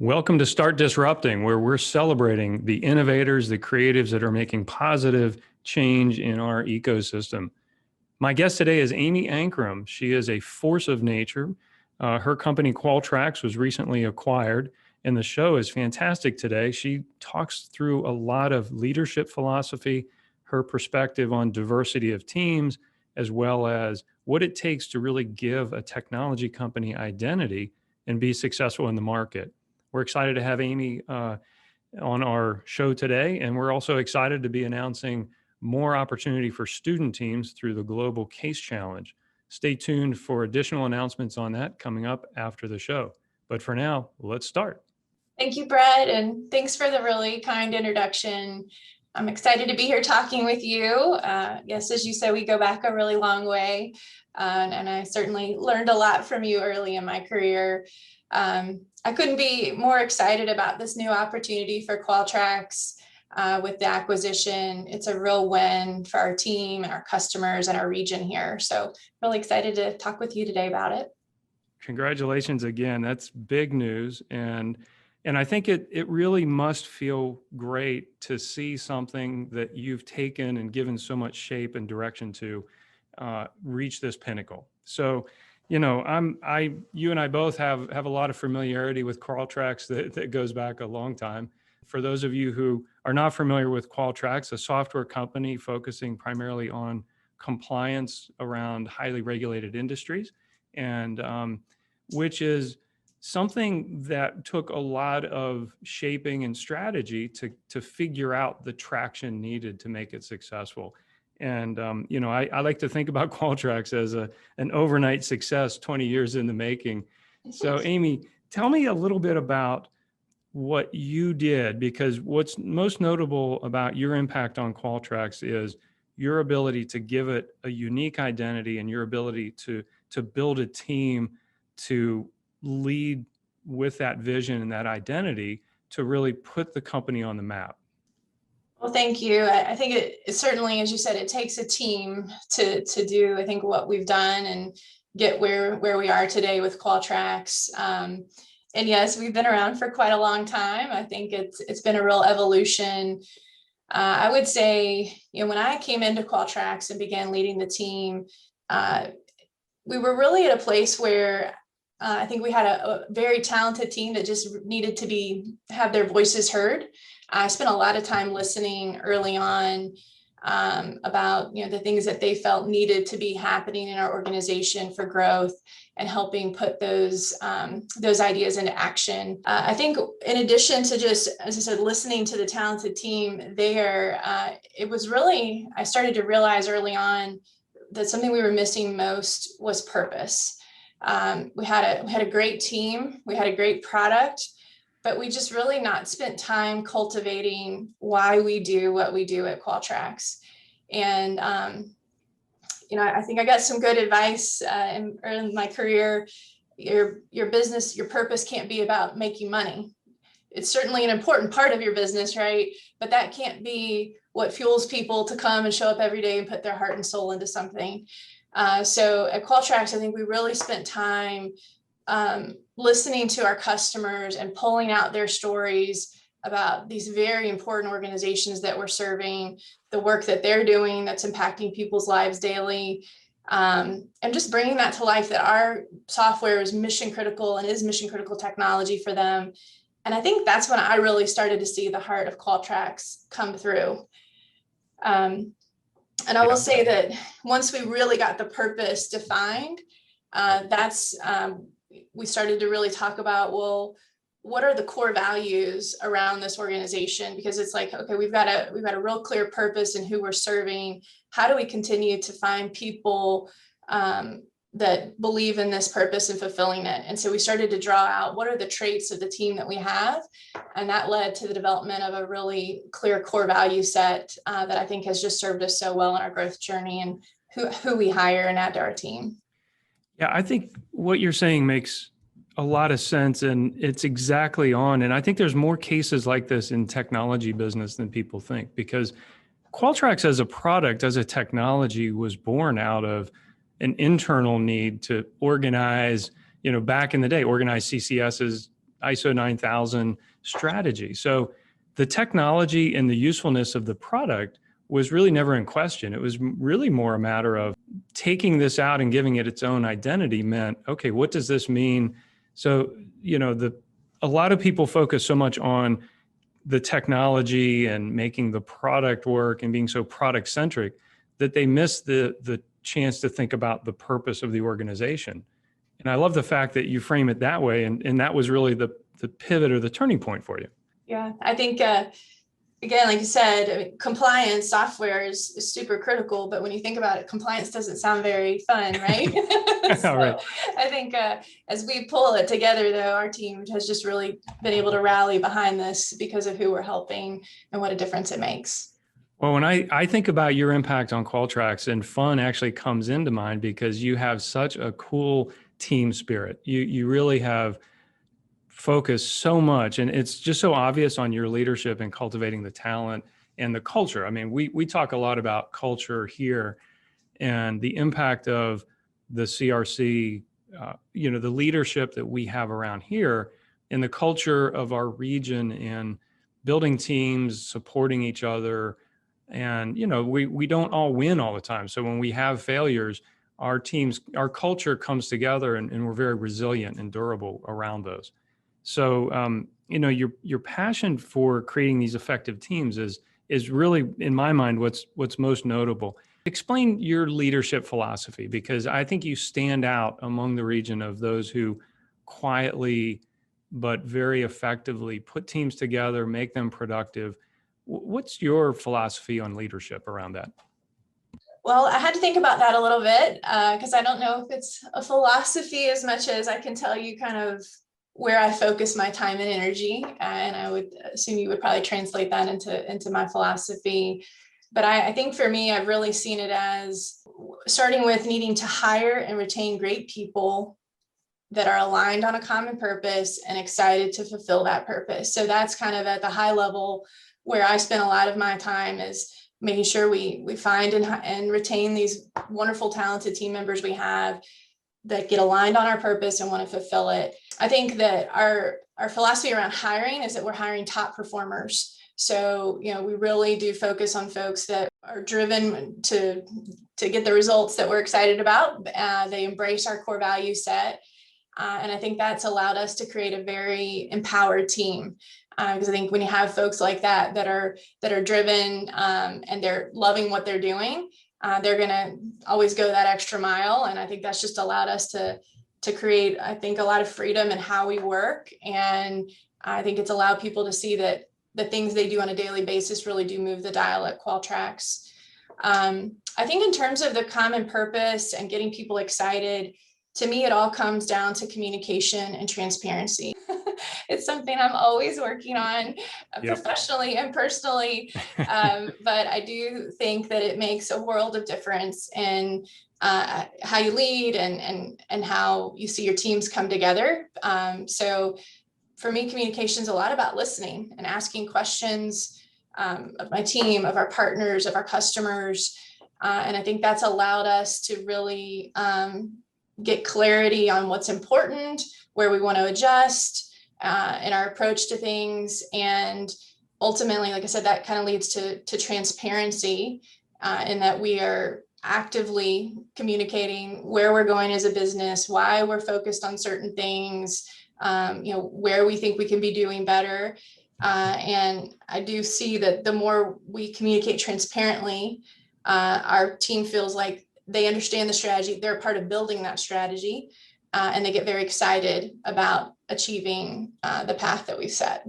Welcome to Start Disrupting, where we're celebrating the innovators, the creatives that are making positive change in our ecosystem. My guest today is Amy Ankrum. She is a force of nature. Her company Qualtraxs was recently acquired, and the show is fantastic today. She talks through a lot of leadership philosophy, her perspective on diversity of teams, as well as what it takes to really give a technology company identity and be successful in the market. We're excited to have Amy on our show today, and we're also excited to be announcing more opportunity for student teams through the Global Case Challenge. Stay tuned for additional announcements on that coming up after the show. But for now, let's start. Thank you, Brett, and thanks for the really kind introduction. I'm excited to be here talking with you. Yes, as you said, we go back a really long way, and I certainly learned a lot from you early in my career. I couldn't be more excited about this new opportunity for Qualtraxs with the acquisition. It's a real win for our team and our customers and our region here. So really excited to talk with you today about it. Congratulations again. That's big news. And I think it really must feel great to see something that you've taken and given so much shape and direction to reach this pinnacle. So, you know, you and I both have a lot of familiarity with Qualtraxs that goes back a long time. For those of you who are not familiar with Qualtraxs, a software company focusing primarily on compliance around highly regulated industries, and which is something that took a lot of shaping and strategy to figure out the traction needed to make it successful. And, you know, I like to think about Qualtraxs as an overnight success, 20 years in the making. So, Amy, tell me a little bit about what you did, because what's most notable about your impact on Qualtraxs is your ability to give it a unique identity and your ability to build a team to lead with that vision and that identity to really put the company on the map. Well, thank you. I think it certainly, as you said, it takes a team to do, I think, what we've done and get where we are today with Qualtraxs. And yes, we've been around for quite a long time. I think it's been a real evolution. I would say, you know, when I came into Qualtraxs and began leading the team, we were really at a place where I think we had a very talented team that just needed to have their voices heard. I spent a lot of time listening early on about, you know, the things that they felt needed to be happening in our organization for growth and helping put those ideas into action. I think in addition to just, as I said, listening to the talented team there, it was really, I started to realize early on that something we were missing most was purpose. We had a great team, we had a great product, but we just really not spent time cultivating why we do what we do at Qualtraxs. And, you know, I think I got some good advice in my career. Your business, your purpose can't be about making money. It's certainly an important part of your business, right? But that can't be what fuels people to come and show up every day and put their heart and soul into something. So at Qualtraxs, I think we really spent time listening to our customers and pulling out their stories about these very important organizations that we're serving, the work that they're doing that's impacting people's lives daily, and just bringing that to life, that our software is mission critical and is mission critical technology for them. And I think that's when I really started to see the heart of Qualtraxs come through. And I will say that once we really got the purpose defined, we started to really talk about, well, what are the core values around this organization? Because it's like, okay, we've got a real clear purpose in who we're serving. How do we continue to find people that believe in this purpose and fulfilling it? And so we started to draw out what are the traits of the team that we have. And that led to the development of a really clear core value set that I think has just served us so well in our growth journey and who we hire and add to our team. Yeah, I think what you're saying makes a lot of sense, and it's exactly on. And I think there's more cases like this in technology business than people think, because Qualtraxs as a product, as a technology, was born out of an internal need to organize, you know, back in the day, organize CCSs ISO 9000 strategy. So the technology and the usefulness of the product was really never in question. It was really more a matter of taking this out and giving it its own identity meant, okay, what does this mean? So, a lot of people focus so much on the technology and making the product work and being so product centric that they miss the chance to think about the purpose of the organization. And I love the fact that you frame it that way. And that was really the pivot or the turning point for you. Yeah, I think, again, like you said, I mean, compliance software is super critical, but when you think about it, compliance doesn't sound very fun, right? So Right. I think as we pull it together, though, our team has just really been able to rally behind this because of who we're helping and what a difference it makes. Well, when I think about your impact on Qualtraxs, and fun actually comes into mind because you have such a cool team spirit. You really have focused so much, and it's just so obvious on your leadership and cultivating the talent and the culture. I mean, we talk a lot about culture here and the impact of the CRC, the leadership that we have around here and the culture of our region and building teams, supporting each other. And, we don't all win all the time. So when we have failures, our culture comes together and we're very resilient and durable around those. So, your passion for creating these effective teams is really, in my mind, what's most notable. Explain your leadership philosophy, because I think you stand out among the region of those who quietly but very effectively put teams together, make them productive. What's your philosophy on leadership around that? Well, I had to think about that a little bit because I don't know if it's a philosophy as much as I can tell you kind of where I focus my time and energy. And I would assume you would probably translate that into my philosophy. But I think for me, I've really seen it as starting with needing to hire and retain great people that are aligned on a common purpose and excited to fulfill that purpose. So that's kind of at the high level where I spend a lot of my time, is making sure we find and retain these wonderful, talented team members we have that get aligned on our purpose and want to fulfill it. I think that our philosophy around hiring is that we're hiring top performers. So, we really do focus on folks that are driven to get the results that we're excited about. They embrace our core value set. And I think that's allowed us to create a very empowered team. Because I think when you have folks like that are driven and they're loving what they're doing, they're going to always go that extra mile. And I think that's just allowed us to create, I think, a lot of freedom in how we work. And I think it's allowed people to see that the things they do on a daily basis really do move the dial at Qualtraxs. I think in terms of the common purpose and getting people excited, to me, it all comes down to communication and transparency. It's something I'm always working on professionally and personally. But I do think that it makes a world of difference in how you lead and how you see your teams come together. So for me, communication is a lot about listening and asking questions of my team, of our partners, of our customers. And I think that's allowed us to really get clarity on what's important, where we want to adjust in our approach to things. And ultimately, like I said, that kind of leads to transparency in that we are actively communicating where we're going as a business, why we're focused on certain things, where we think we can be doing better. And I do see that the more we communicate transparently, our team feels like they understand the strategy, they're a part of building that strategy, and they get very excited about achieving the path that we've set.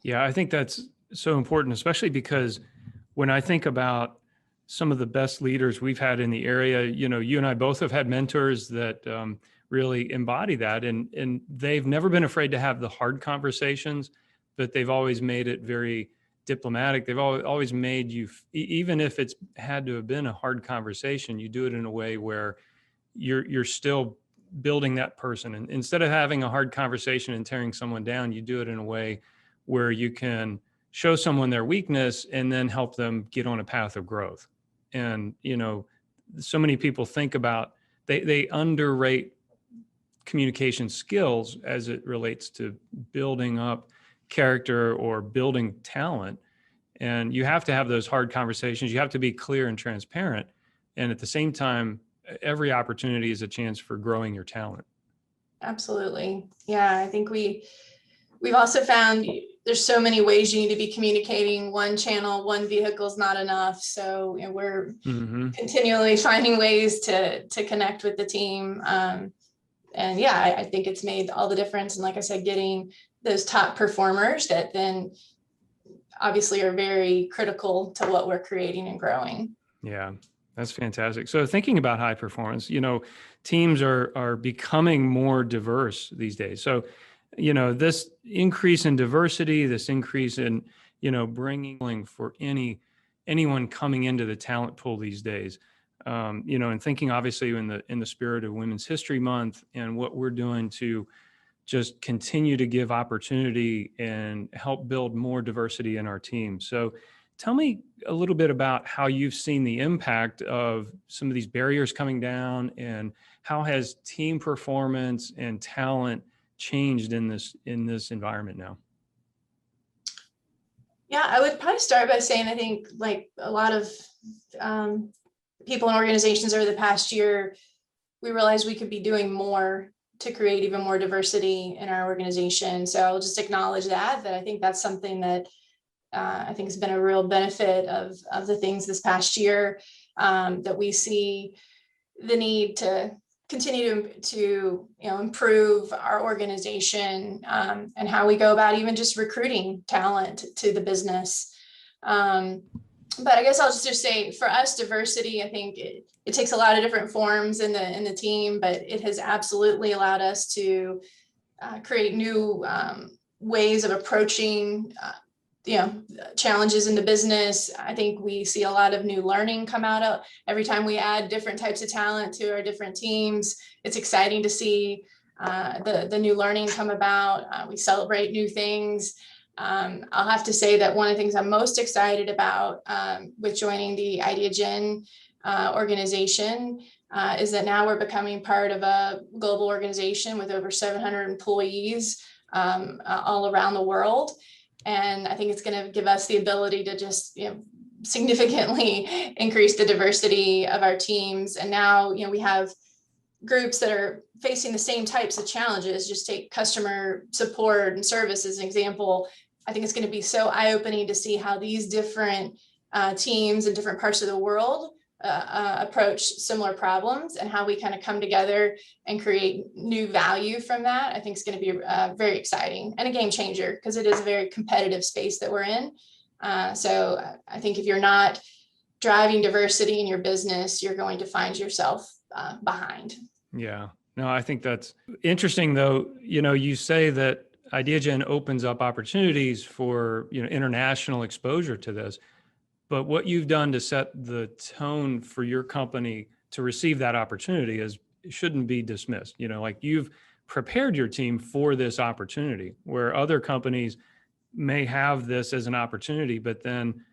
Yeah, I think that's so important, especially because when I think about some of the best leaders we've had in the area, you and I both have had mentors that really embody that, and they've never been afraid to have the hard conversations, but they've always made it very diplomatic. They've always made you, even if it's had to have been a hard conversation, you do it in a way where you're still building that person. And instead of having a hard conversation and tearing someone down, you do it in a way where you can show someone their weakness and then help them get on a path of growth. And, so many people think about, they underrate communication skills as it relates to building up character or building talent. And you have to have those hard conversations. You have to be clear and transparent. And at the same time, every opportunity is a chance for growing your talent. Absolutely. Yeah, I think we've also found there's so many ways you need to be communicating. One channel, one vehicle is not enough. So we're continually finding ways to connect with the team. And yeah, I think it's made all the difference. And like I said, getting those top performers that then obviously are very critical to what we're creating and growing. Yeah, that's fantastic. So thinking about high performance, teams are becoming more diverse these days. So, this increase in diversity, this increase in, bringing for anyone coming into the talent pool these days, and thinking obviously in the spirit of Women's History Month and what we're doing to just continue to give opportunity and help build more diversity in our team. So tell me a little bit about how you've seen the impact of some of these barriers coming down, and how has team performance and talent changed in this environment now? Yeah, I would probably start by saying I think like a lot of people and organizations over the past year, we realized we could be doing more to create even more diversity in our organization. So I'll just acknowledge that I think that's something that I think has been a real benefit of the things this past year, that we see the need to continue to improve our organization, and how we go about even just recruiting talent to the business. But I guess I'll just say for us, diversity, I think it takes a lot of different forms in the team, but it has absolutely allowed us to create new ways of approaching challenges in the business. I think we see a lot of new learning come out of every time we add different types of talent to our different teams. It's exciting to see the new learning come about. We celebrate new things. I'll have to say that one of the things I'm most excited about with joining the IdeaGen organization is that now we're becoming part of a global organization with over 700 employees all around the world. And I think it's going to give us the ability to just significantly increase the diversity of our teams. And now we have groups that are facing the same types of challenges. Just take customer support and service as an example. I think it's going to be so eye-opening to see how these different teams in different parts of the world approach similar problems, and how we kind of come together and create new value from that. I think it's going to be very exciting and a game changer, because it is a very competitive space that we're in. So I think if you're not driving diversity in your business, you're going to find yourself behind. Yeah, no, I think that's interesting though. You say that IdeaGen opens up opportunities for, international exposure to this, but what you've done to set the tone for your company to receive that opportunity shouldn't be dismissed. Like you've prepared your team for this opportunity, where other companies may have this as an opportunity, but then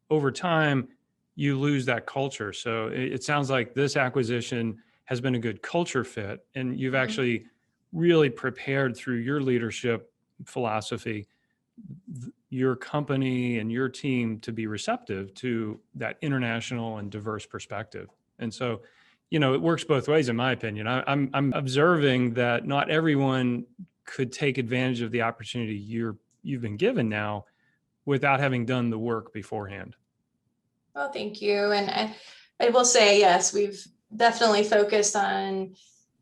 over time you lose that culture. So it sounds like this acquisition has been a good culture fit, and you've actually really prepared through your leadership philosophy your company and your team to be receptive to that international and diverse perspective. And so, it works both ways, in my opinion. I'm observing that not everyone could take advantage of the opportunity you've been given now without having done the work beforehand. Well, thank you. And I will say, yes, we've definitely focused on,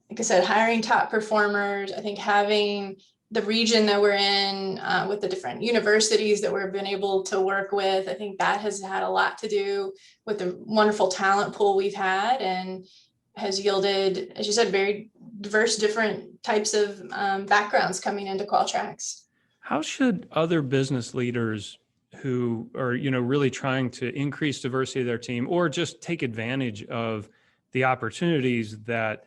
like I said, hiring top performers. I think having the region that we're in with the different universities that we've been able to work with, I think that has had a lot to do with the wonderful talent pool we've had, and has yielded, as you said, very diverse, different types of backgrounds coming into Qualtraxs. How should other business leaders who are, really trying to increase diversity of their team, or just take advantage of the opportunities that,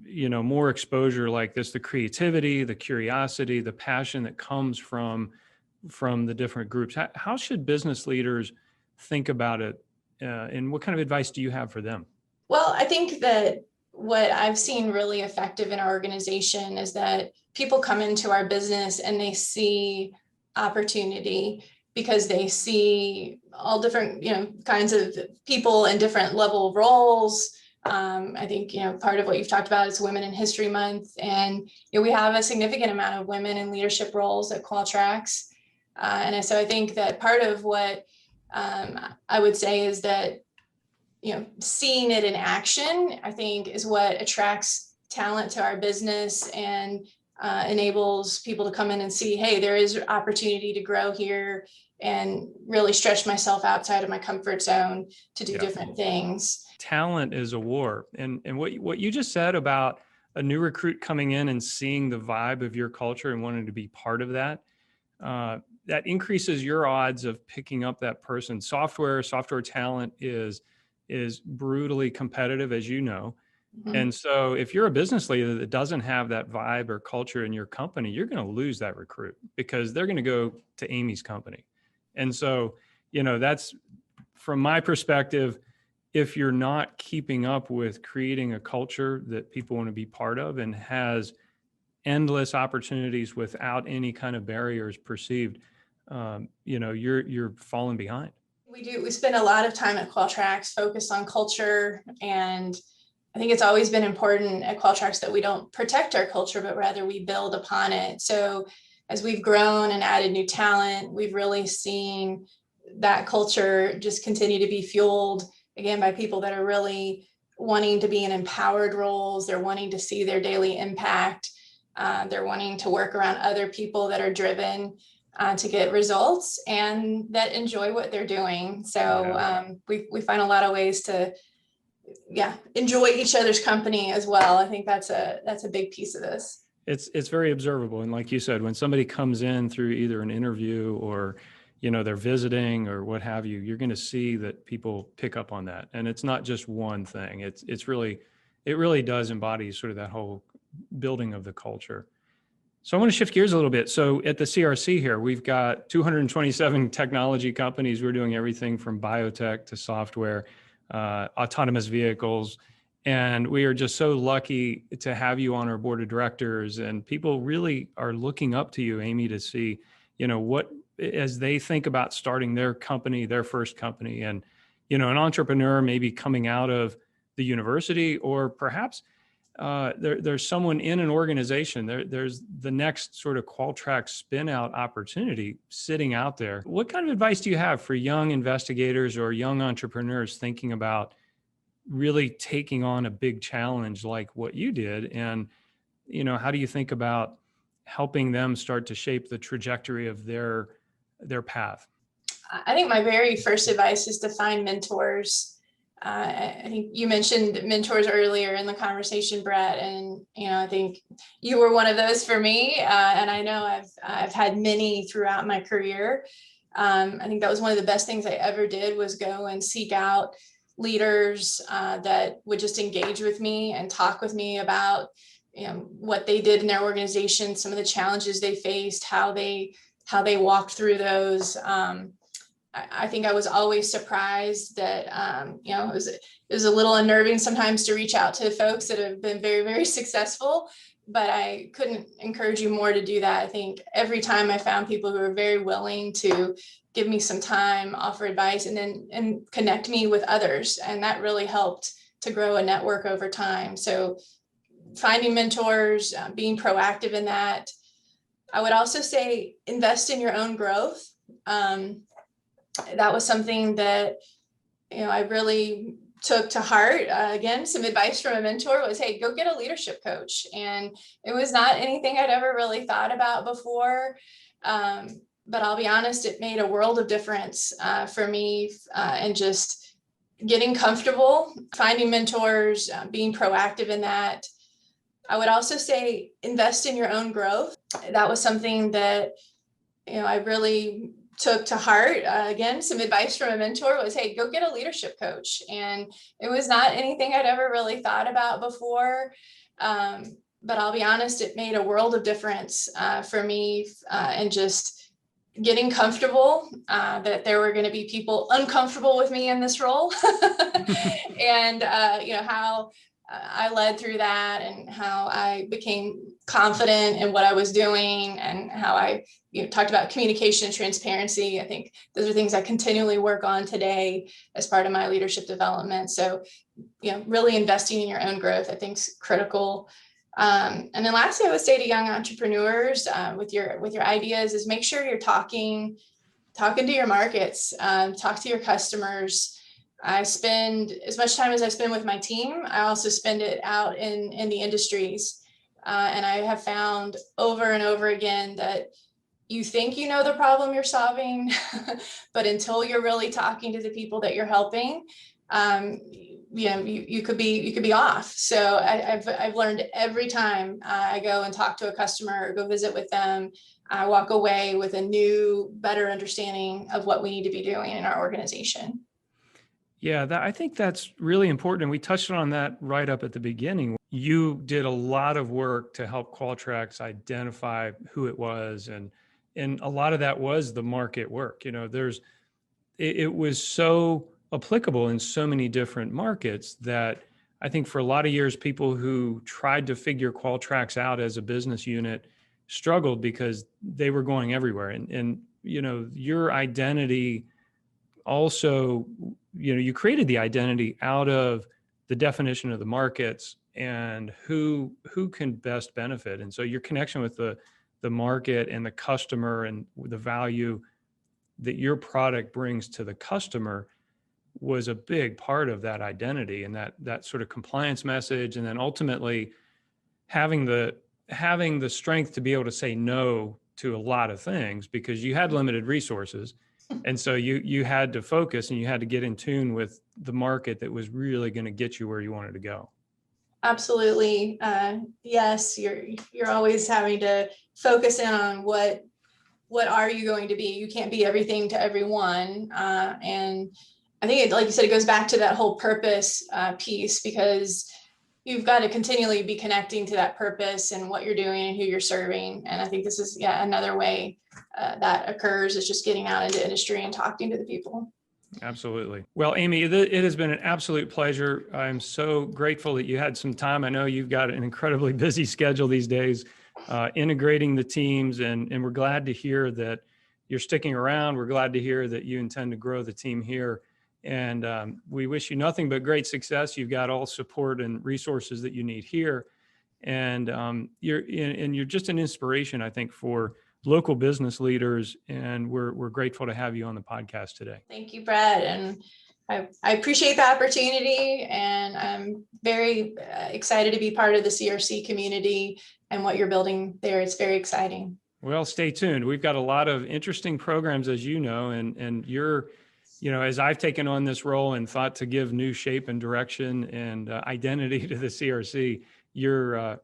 more exposure like this, the creativity, the curiosity, the passion that comes from the different groups, how should business leaders think about it? And what kind of advice do you have for them? Well, I think that what I've seen really effective in our organization is that people come into our business and they see opportunity because they see all different, kinds of people in different level roles. I think, part of what you've talked about is Women in History Month. And we have a significant amount of women in leadership roles at Qualtrax. And so I think that part of what I would say is that, seeing it in action, I think, is what attracts talent to our business and enables people to come in and see, hey, there is opportunity to grow here and really stretch myself outside of my comfort zone to do different things. Talent is a war. And what you just said about a new recruit coming in and seeing the vibe of your culture and wanting to be part of that, that increases your odds of picking up that person. Software talent is brutally competitive, as you know. Mm-hmm. And so if you're a business leader that doesn't have that vibe or culture in your company, you're going to lose that recruit because they're going to go to Amy's company. And so, that's, from my perspective, if you're not keeping up with creating a culture that people want to be part of and has endless opportunities without any kind of barriers perceived, you're falling behind. We spend a lot of time at Qualtrax focused on culture, and I think it's always been important at Qualtrax that we don't protect our culture, but rather we build upon it. So as we've grown and added new talent, we've really seen that culture just continue to be fueled, again, by people that are really wanting to be in empowered roles. They're wanting to see their daily impact. They're wanting to work around other people that are driven to get results and that enjoy what they're doing. So we find a lot of ways to enjoy each other's company as well. I think that's a big piece of this. It's very observable. And like you said, when somebody comes in through either an interview or, they're visiting or what have you, you're going to see that people pick up on that. And it's not just one thing. It really does embody sort of that whole building of the culture. So I want to shift gears a little bit. So at the CRC here, we've got 227 technology companies. We're doing everything from biotech to software, autonomous vehicles. And we are just so lucky to have you on our board of directors. And people really are looking up to you, Amy, to see, what, as they think about starting their company, their first company, and, an entrepreneur maybe coming out of the university, or perhaps there's someone in an organization, there's the next sort of Qualtrax spin out opportunity sitting out there. What kind of advice do you have for young investigators or young entrepreneurs thinking about really taking on a big challenge like what you did? And, how do you think about helping them start to shape the trajectory of their path? I think my very first advice is to find mentors. I think you mentioned mentors earlier in the conversation, Brett, and I think you were one of those for me. And I know I've had many throughout my career. I think that was one of the best things I ever did, was go and seek out leaders that would just engage with me and talk with me about what they did in their organization, some of the challenges they faced, how they walked through those. I think I was always surprised that, it was a little unnerving sometimes to reach out to folks that have been very, very successful, but I couldn't encourage you more to do that. I think every time I found people who were very willing to give me some time, offer advice, and connect me with others. And that really helped to grow a network over time. So finding mentors, being proactive in that. I would also say invest in your own growth. That was something that, I really took to heart. Again, some advice from a mentor was, hey, go get a leadership coach. And it was not anything I'd ever really thought about before. But I'll be honest, it made a world of difference for me, and just getting comfortable, finding mentors, being proactive in that. I would also say invest in your own growth. That was something that, I really took to heart. Again, some advice from a mentor was, hey, go get a leadership coach. And it was not anything I'd ever really thought about before. But I'll be honest, it made a world of difference for me, and just getting comfortable that there were going to be people uncomfortable with me in this role. And, how I led through that, and how I became confident in what I was doing, and how I talked about communication and transparency. I think those are things I continually work on today as part of my leadership development. So, really investing in your own growth, I think, is critical. And then lastly, I would say to young entrepreneurs, with your ideas, is make sure you're talking to your markets, talk to your customers. I spend as much time as I spend with my team, I also spend it out in the industries. And I have found over and over again that you think you know the problem you're solving, but until you're really talking to the people that you're helping, you could be off. So I've learned every time I go and talk to a customer or go visit with them, I walk away with a new, better understanding of what we need to be doing in our organization. Yeah, I think that's really important. And we touched on that right up at the beginning. You did a lot of work to help Qualtrax identify who it was. And a lot of that was the market work. It was so applicable in so many different markets that I think for a lot of years, people who tried to figure Qualtrax out as a business unit struggled because they were going everywhere. And your identity also, you created the identity out of the definition of the markets and who can best benefit. And so your connection with the market and the customer and the value that your product brings to the customer was a big part of that identity, and that sort of compliance message. And then ultimately having the strength to be able to say no to a lot of things because you had limited resources. And so you had to focus and you had to get in tune with the market that was really going to get you where you wanted to go. Absolutely. Yes, you're always having to focus in on what are you going to be. You can't be everything to everyone. And I think like you said, it goes back to that whole purpose piece, because you've got to continually be connecting to that purpose and what you're doing and who you're serving. And I think this is another way that occurs, is just getting out into industry and talking to the people. Absolutely. Well, Amy, it has been an absolute pleasure. I'm so grateful that you had some time. I know you've got an incredibly busy schedule these days, integrating the teams, and we're glad to hear that you're sticking around. We're glad to hear that you intend to grow the team here. And we wish you nothing but great success. You've got all support and resources that you need here. And you're just an inspiration, I think, for local business leaders. And we're grateful to have you on the podcast today. Thank you, Brett. And I appreciate the opportunity, and I'm very excited to be part of the CRC community and what you're building there. It's very exciting. Well, stay tuned. We've got a lot of interesting programs, as you know, and you're, as I've taken on this role and thought to give new shape and direction and identity to the CRC, your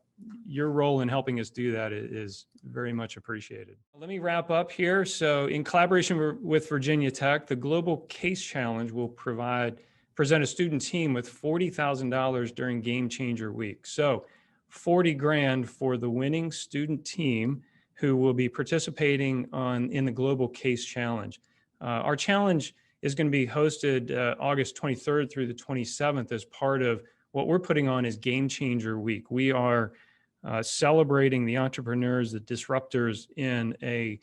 role in helping us do that is very much appreciated. Let me wrap up here. So in collaboration with Virginia Tech, the Global Case Challenge will present a student team with $40,000 during Game Changer Week. So 40 grand for the winning student team who will be participating in the Global Case Challenge. Our challenge is going to be hosted August 23rd through the 27th as part of what we're putting on is Game Changer Week. We are celebrating the entrepreneurs, the disruptors in a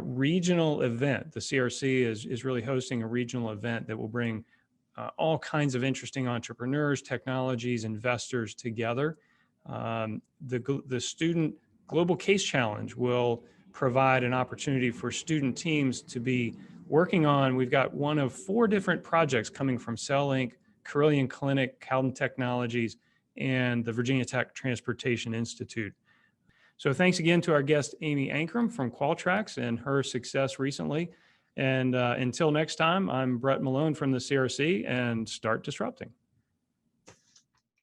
regional event. The CRC is really hosting a regional event that will bring all kinds of interesting entrepreneurs, technologies, investors together. The Student Global Case Challenge will provide an opportunity for student teams to be working on. We've got one of 4 different projects coming from Cell Inc., Carillion Clinic, Cowden Technologies, and the Virginia Tech Transportation Institute. So thanks again to our guest, Amy Ankrum from Qualtrax, and her success recently. And until next time, I'm Brett Malone from the CRC, and start disrupting.